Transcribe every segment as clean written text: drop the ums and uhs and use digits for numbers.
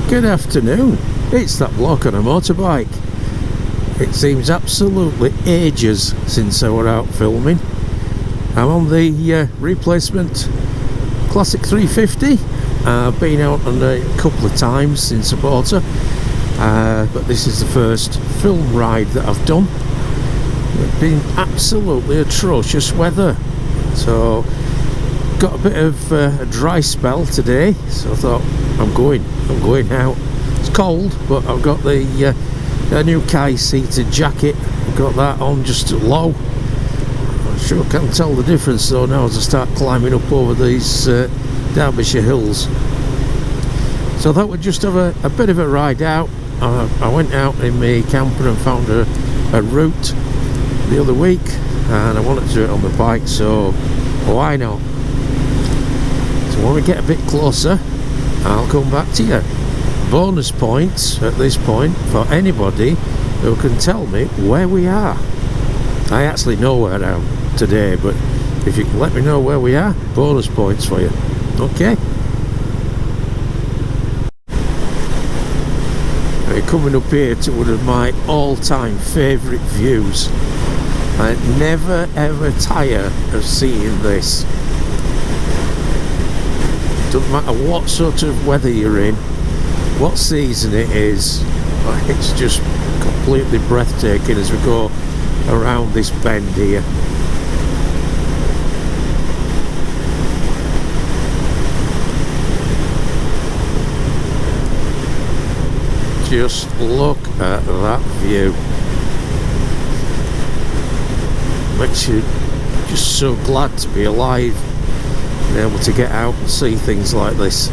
Good afternoon. It's that bloke on a motorbike. It seems absolutely ages since I were out filming. I'm on the replacement Classic 350. I've been out on a couple of times since I bought her, but this is the first film ride that I've done. It's been absolutely atrocious weather, so got a bit of a dry spell today, so I thought I'm going out. It's cold, but I've got the new Kai-seated jacket. I've got that on just at low. I sure can tell the difference though now as I start climbing up over these Derbyshire hills. So that would just have a bit of a ride out. I went out in my camper and found a route the other week, and I wanted to do it on the bike, so why not? So when we get a bit closer, I'll come back to you. Bonus points at this point for anybody who can tell me where we are. I actually know where I am today, but if you can let me know where we are, bonus points for you. Okay? We're coming up here to one of my all-time favourite views. I never ever tire of seeing this. Doesn't matter what sort of weather you're in, what season it is, it's just completely breathtaking as we go around this bend here. Just look at that view. Makes you just so glad to be alive and able to get out and see things like this.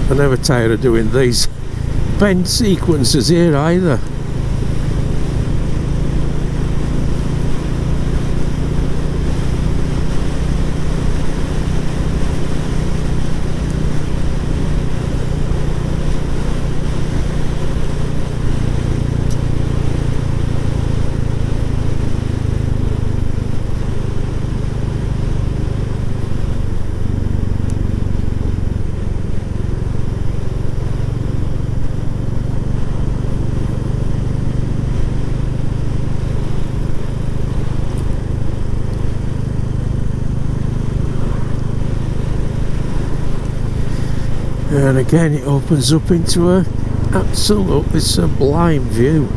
I never tire of doing these bend sequences here either. And again it opens up into a absolutely sublime view.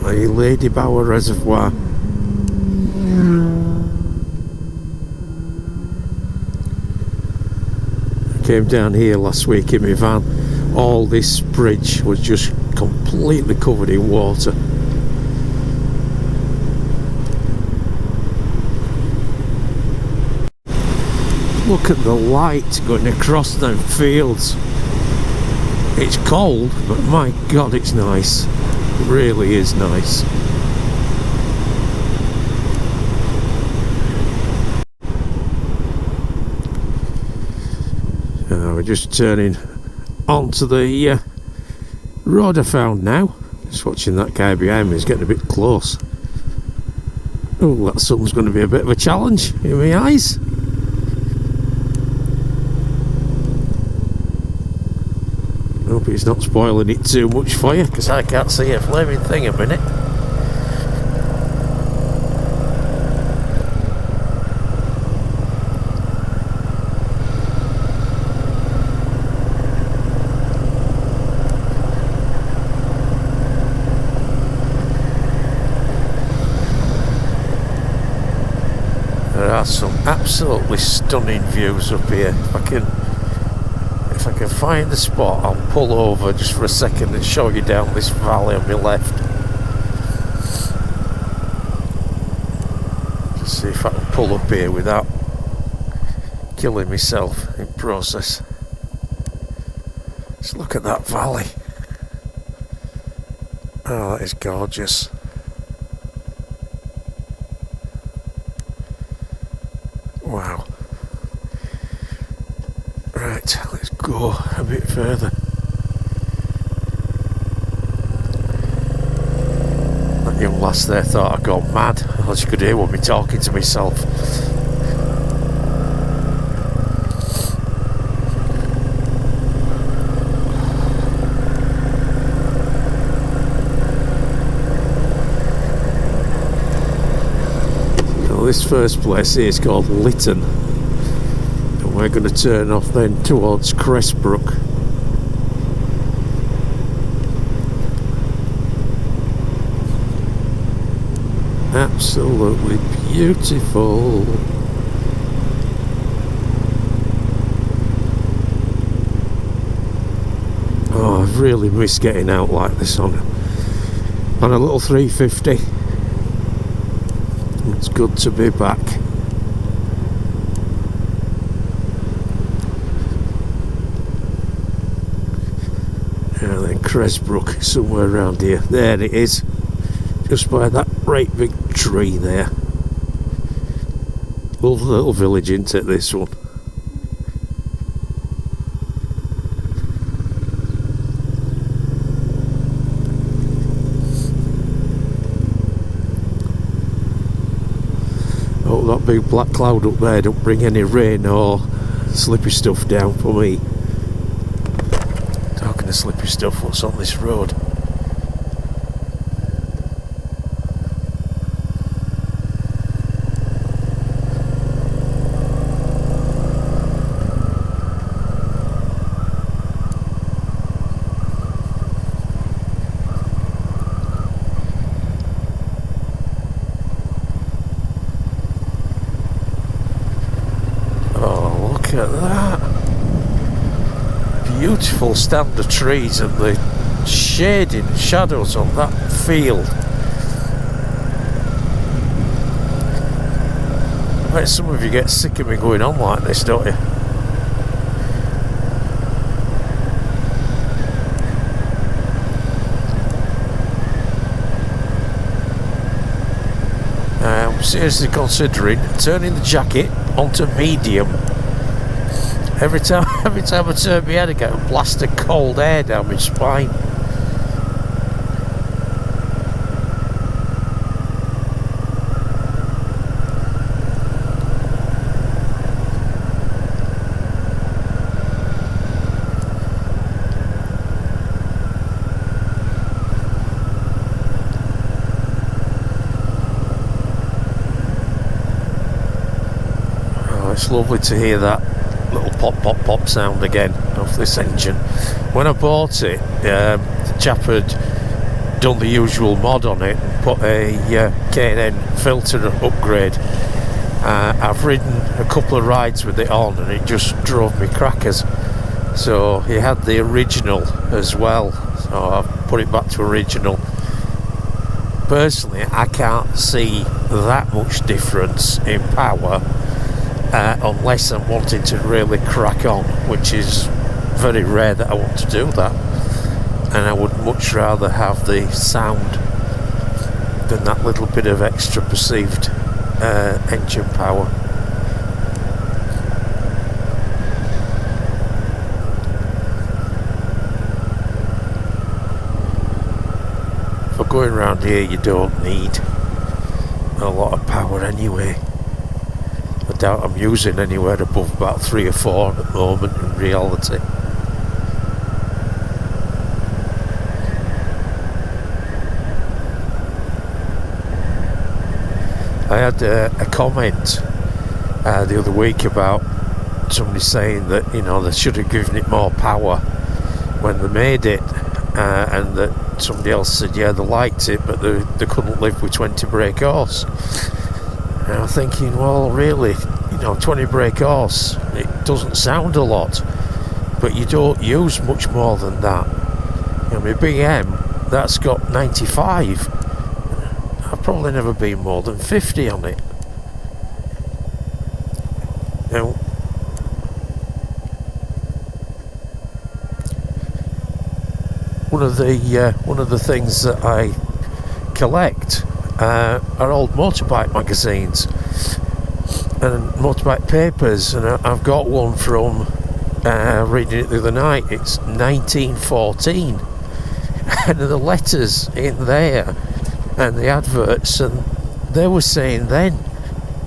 The Lady Bower Reservoir. I came down here last week in my van. All this bridge was just completely covered in water. Look at the light going across them fields. It's cold, but my God, it's nice. It really is nice. We're just turning onto the road I found now. Just watching that guy behind me. He's getting a bit close. Oh, that sun's going to be a bit of a challenge in my eyes. Hope he's not spoiling it too much for you, because I can't see a flaming thing a minute. There are some absolutely stunning views up here. If I can find the spot, I'll pull over just for a second and show you down this valley on my left. Just see if I can pull up here without killing myself in process. Just look at that valley. Oh, that is gorgeous. Wow. Right, let's go a bit further. That young lass there thought I'd gone mad. All she could hear was me talking to myself. So this first place here is called Lytton. And we're going to turn off then towards Cressbrook. Absolutely beautiful. Oh, I've really missed getting out like this on a little 350. It's good to be back. And then Cressbrook somewhere around here. There it is. Just by that great big tree there. Lovely little village, isn't it, this one? Oh, that big black cloud up there don't bring any rain or slippy stuff down for me. Talking of slippy stuff, what's on this road? Look at that. Beautiful stand of trees and the shading shadows on that field. I bet some of you get sick of me going on like this, don't you? I'm seriously considering turning the jacket onto medium. Every time I turn my head, I get a blast of cold air down my spine. Oh, it's lovely to hear that little pop pop pop sound again of this engine. When I bought it, the chap had done the usual mod on it and put a K&N filter upgrade. I've ridden a couple of rides with it on and it just drove me crackers. So he had the original as well, so I've put it back to original. Personally, I can't see that much difference in power unless I'm wanting to really crack on, which is very rare that I want to do that. And I would much rather have the sound than that little bit of extra perceived engine power. For going around here, you don't need a lot of power anyway. I doubt I'm using anywhere above about 3 or 4 at the moment in reality. I had a comment the other week about somebody saying that, you know, they should have given it more power when they made it, and that somebody else said, yeah, they liked it, but they couldn't live with 20 brake horse. And I'm thinking, well, really, you know, 20 brake horse, it doesn't sound a lot, but you don't use much more than that. You know, my Big M, that's got 95. I've probably never been more than 50 on it. Now, would one of the things that I collect are old motorbike magazines and motorbike papers, and I've got one from reading it the other night. It's 1914, and the letters in there and the adverts, and they were saying then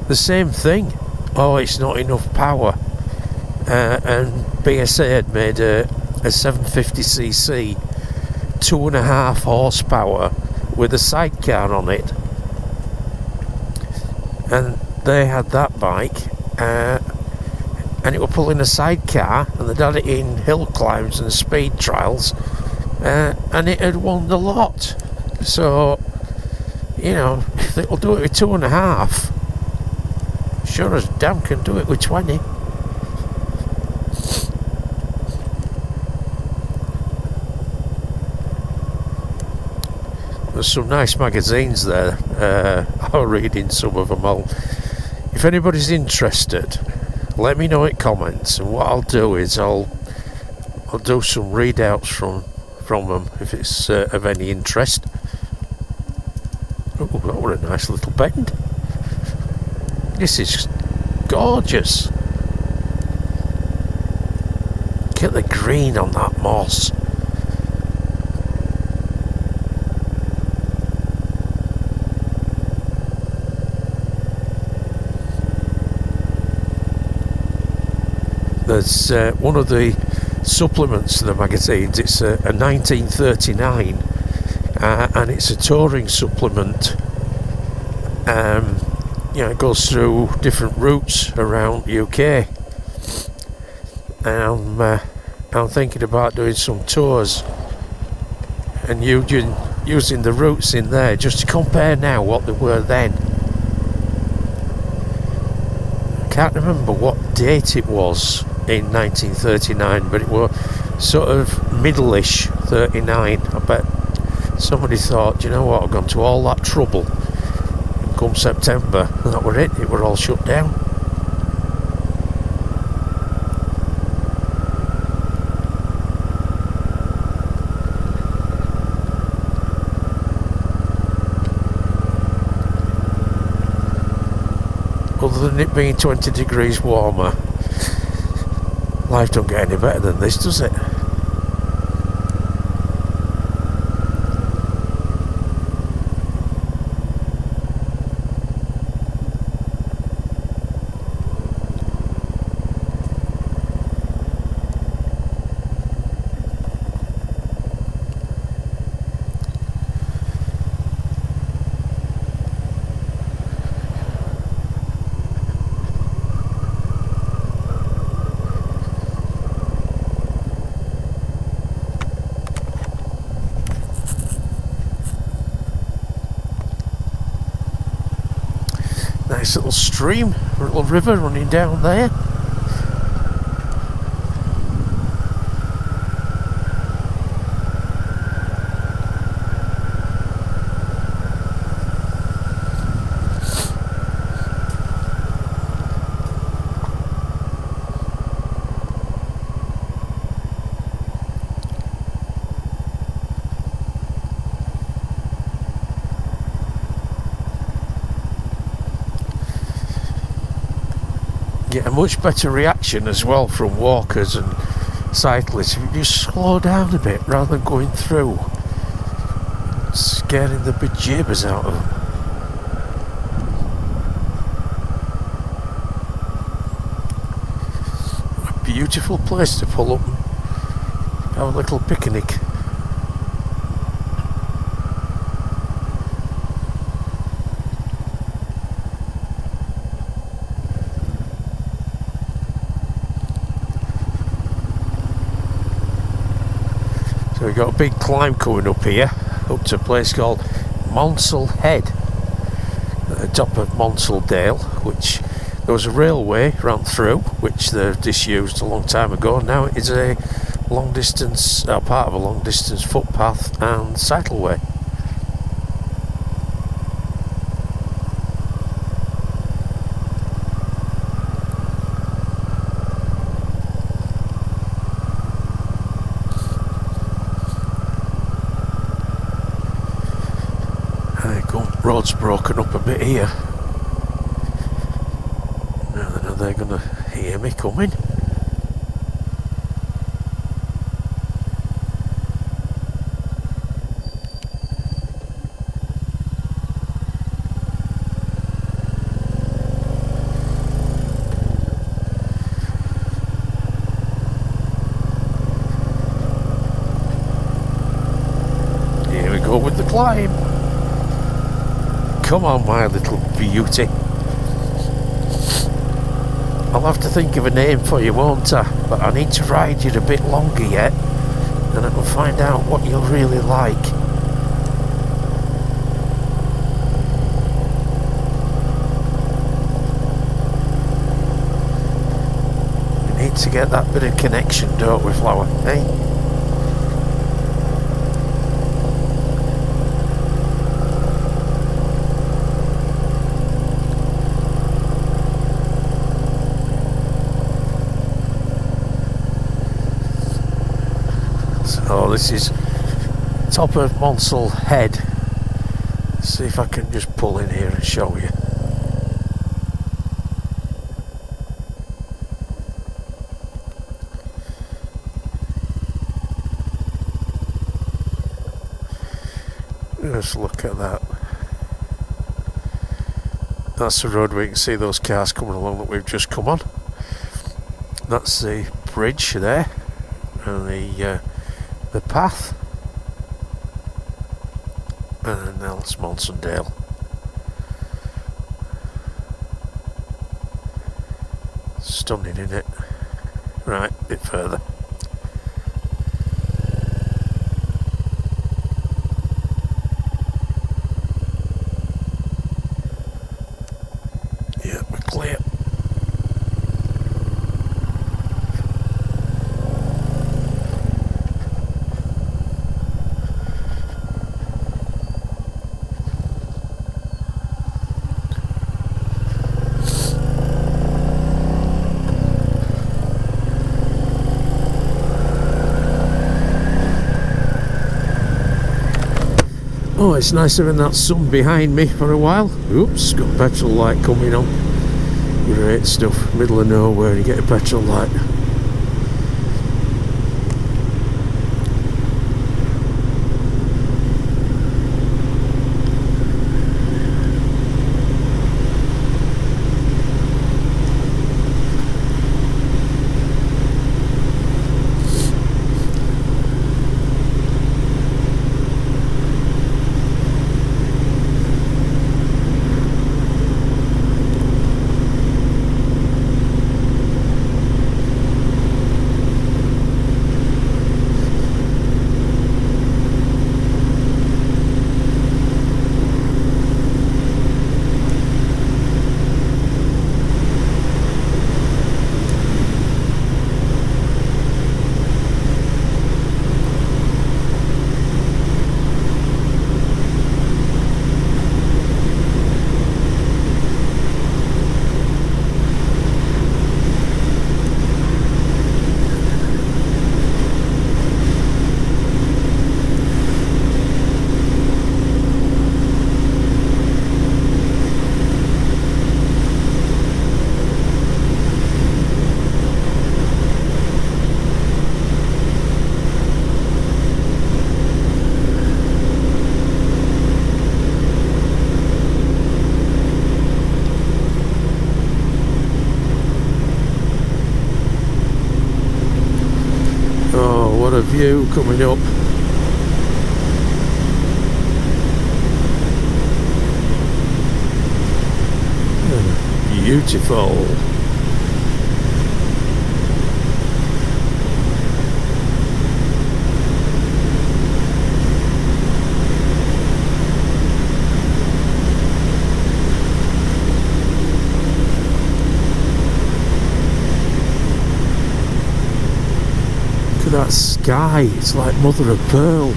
the same thing. Oh, it's not enough power, and BSA had made a 750cc 2.5 horsepower with a sidecar on it, and they had that bike, and it were pulling a sidecar, and they'd had it in hill climbs and speed trials, and it had won the lot. So, you know, if it'll do it with 2.5, sure as damn can do it with 20. There's some nice magazines there. I'll read in some of them. If anybody's interested, let me know in comments, and what I'll do is I'll do some readouts from them if it's of any interest. Oh, that was a nice little bend. This is gorgeous. Look at the green on that moss. There's one of the supplements to the magazines. It's a 1939, and it's a touring supplement. You know, it goes through different routes around UK, and I'm thinking about doing some tours and using the routes in there just to compare now what they were then. I can't remember what date it was in 1939, but it was sort of middle-ish 39. I bet somebody thought, you know what, I've gone to all that trouble, and come September, that were it were all shut down. Other than it being 20 degrees warmer, life don't get any better than this, does it? Nice little stream, a little river running down there. Get a much better reaction as well from walkers and cyclists if you just slow down a bit rather than going through, scaring the bejeebers out of them. A beautiful place to pull up and have a little picnic. So we've got a big climb coming up here, up to a place called Monel Head, at the top of Monel Dale, which there was a railway ran through, which they've disused a long time ago. Now it is a long distance, part of a long distance footpath and cycleway. There you go, road's broken up a bit here. Now they're going to hear me coming. With the climb. Come on, my little beauty. I'll have to think of a name for you, won't I? But I need to ride you a bit longer yet, and I can find out what you'll really like. We need to get that bit of connection, don't we, Flower? Eh? So this is top of Monel Head. Let's see if I can just pull in here and show you. Just look at that. That's the road where you can see those cars coming along that we've just come on. That's the bridge there, and the path, and then that's Monsondale. Stunning, isn't it? Right, a bit further. Yeah, we're clear. Oh, it's nice having that sun behind me for a while. Oops, got petrol light coming on. Great stuff. Middle of nowhere, you get a petrol light. What a view coming up. Beautiful. That sky, it's like mother of pearl.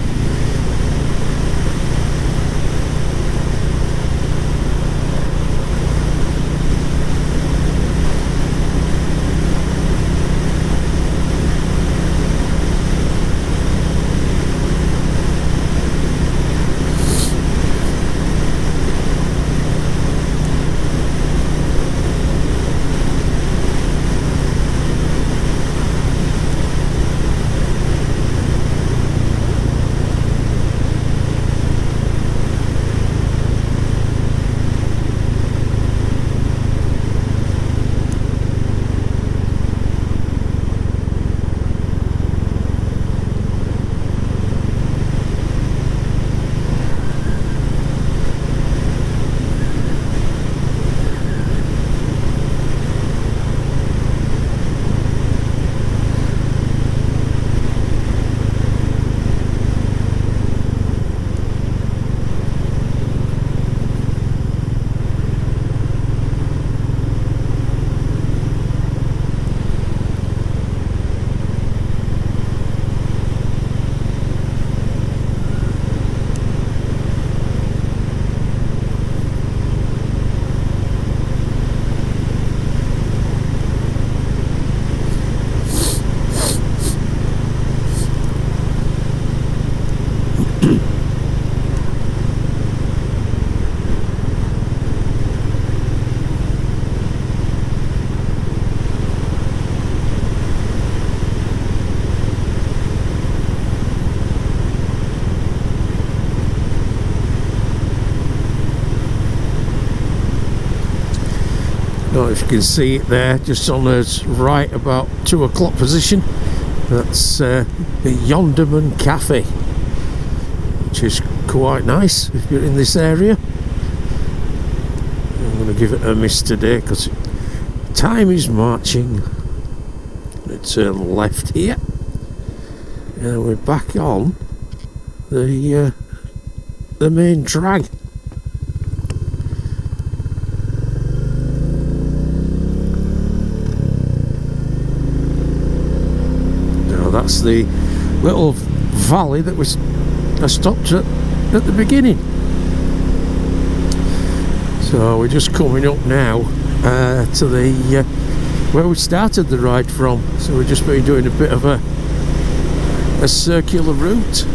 know if you can see it there, just on us right about 2 o'clock position. That's the Yonderman Cafe, which is quite nice if you're in this area. I'm going to give it a miss today because time is marching. I'm going to turn left here, and we're back on the main drag. Now that's the little valley that I stopped at the beginning. So we're just coming up now to the where we started the ride from. So we've just been doing a bit of a circular route.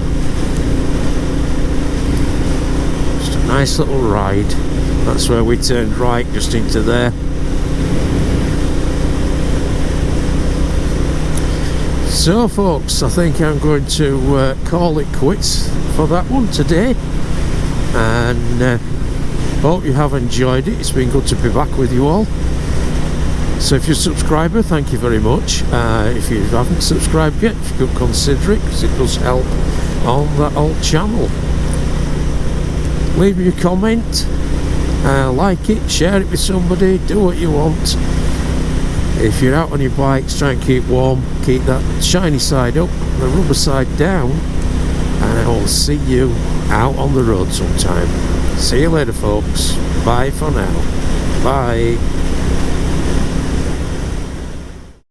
Just a nice little ride. That's where we turned right, just into there. So folks, I think I'm going to call it quits for that one today, and hope you have enjoyed it. It's been good to be back with you all. So if you're a subscriber, thank you very much. If you haven't subscribed yet, if you could consider it, because it does help on that old channel. Leave me a comment, like it, share it with somebody, do what you want. If you're out on your bikes, try and keep warm, keep that shiny side up, the rubber side down, and I will see you out on the road sometime. See you later folks, bye for now, bye.